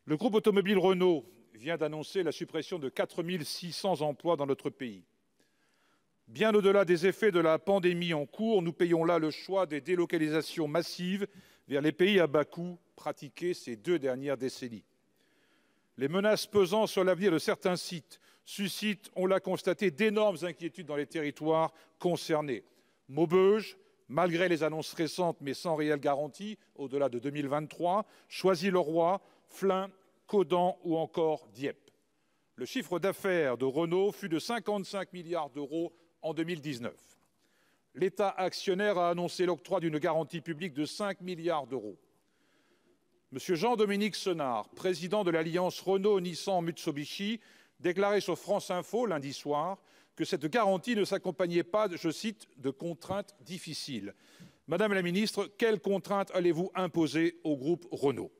Le groupe automobile Renault vient d'annoncer la suppression de 4 600 emplois dans notre pays. Bien au-delà des effets de la pandémie en cours, nous payons là le choix des délocalisations massives vers les pays à bas coût pratiquées ces 2 dernières décennies. Les menaces pesant sur l'avenir de certains sites suscitent, on l'a constaté, d'énormes inquiétudes dans les territoires concernés. Maubeuge, malgré les annonces récentes mais sans réelle garantie, au-delà de 2023, Choisy-le-Roi, Flins, Caudan ou encore Dieppe. Le chiffre d'affaires de Renault fut de 55 milliards d'euros en 2019. L'État actionnaire a annoncé l'octroi d'une garantie publique de 5 milliards d'euros. Monsieur Jean-Dominique Senard, président de l'alliance Renault-Nissan-Mitsubishi, déclarait sur France Info lundi soir que cette garantie ne s'accompagnait pas, je cite, de contraintes difficiles. Madame la ministre, quelles contraintes allez-vous imposer au groupe Renault?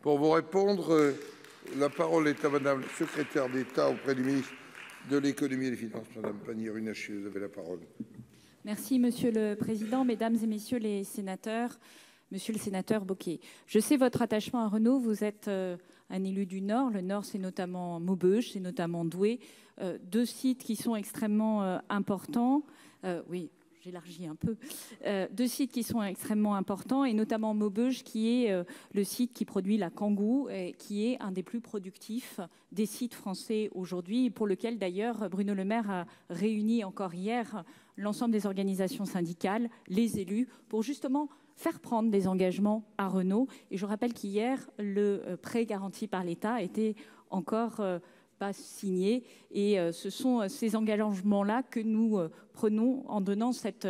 Pour vous répondre, la parole est à Madame la secrétaire d'État auprès du ministre de l'Économie et des Finances, Madame Pannier-Runacher. Vous avez la parole. Merci, Monsieur le Président, Mesdames et Messieurs les sénateurs. Monsieur le sénateur Bocquet, je sais votre attachement à Renault. Vous êtes un élu du Nord. Le Nord, c'est notamment Maubeuge, c'est notamment Douai. 2 sites qui sont extrêmement importants. Oui, j'élargis un peu. 2 sites qui sont extrêmement importants, et notamment Maubeuge, qui est le site qui produit la Kangoo, et qui est un des plus productifs des sites français aujourd'hui, pour lequel d'ailleurs Bruno Le Maire a réuni encore hier l'ensemble des organisations syndicales, les élus, pour justement faire prendre des engagements à Renault. Et je rappelle qu'hier, le prêt garanti par l'État était encore pas signé. Et ce sont ces engagements-là que nous prenons en donnant cette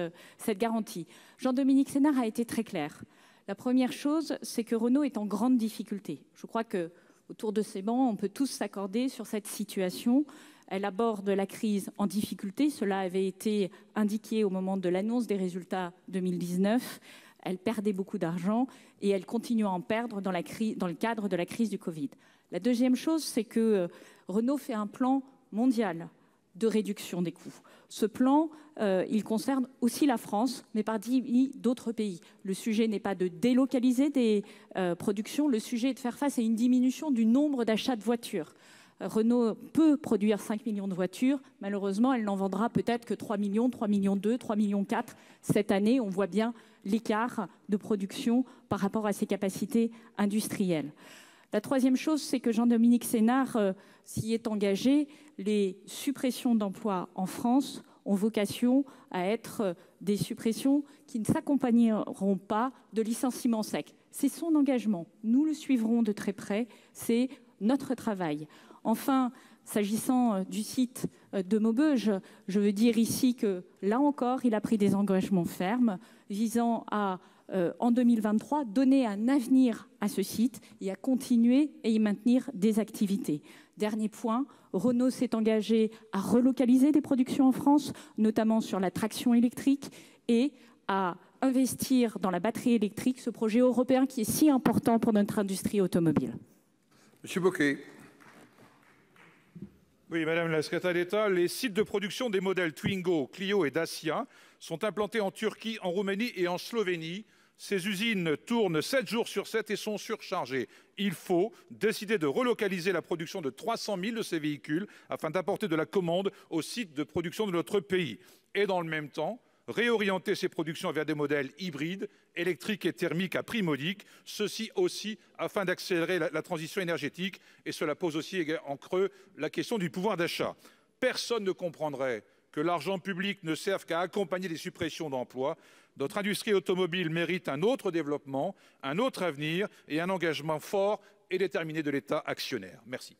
garantie. Jean-Dominique Senard a été très clair. La première chose, c'est que Renault est en grande difficulté. Je crois qu'autour de ces bancs, on peut tous s'accorder sur cette situation. Elle aborde la crise en difficulté. Cela avait été indiqué au moment de l'annonce des résultats 2019. Elle perdait beaucoup d'argent et elle continue à en perdre dans le cadre de la crise du Covid. La deuxième chose, c'est que Renault fait un plan mondial de réduction des coûts. Ce plan, il concerne aussi la France, mais parmi d'autres pays. Le sujet n'est pas de délocaliser des productions, le sujet est de faire face à une diminution du nombre d'achats de voitures. Renault peut produire 5 millions de voitures. Malheureusement, elle n'en vendra peut-être que 3 millions, 3 millions 2, 3 millions 4 cette année. On voit bien l'écart de production par rapport à ses capacités industrielles. La troisième chose, c'est que Jean-Dominique Senard s'y est engagé. Les suppressions d'emplois en France ont vocation à être des suppressions qui ne s'accompagneront pas de licenciements secs. C'est son engagement. Nous le suivrons de très près. C'est notre travail. Enfin, s'agissant du site de Maubeuge, je veux dire ici que, là encore, il a pris des engagements fermes visant à, en 2023, donner un avenir à ce site et à continuer et y maintenir des activités. Dernier point, Renault s'est engagé à relocaliser des productions en France, notamment sur la traction électrique, et à investir dans la batterie électrique, ce projet européen qui est si important pour notre industrie automobile. Monsieur Bocquet. Oui, Madame la secrétaire d'État, les sites de production des modèles Twingo, Clio et Dacia sont implantés en Turquie, en Roumanie et en Slovénie. Ces usines tournent 7 jours sur 7 et sont surchargées. Il faut décider de relocaliser la production de 300 000 de ces véhicules afin d'apporter de la commande aux sites de production de notre pays. Et dans le même temps, réorienter ces productions vers des modèles hybrides, électriques et thermiques à prix modique, ceci aussi afin d'accélérer la transition énergétique. Et cela pose aussi en creux la question du pouvoir d'achat. Personne ne comprendrait que l'argent public ne serve qu'à accompagner les suppressions d'emplois. Notre industrie automobile mérite un autre développement, un autre avenir et un engagement fort et déterminé de l'État actionnaire. Merci.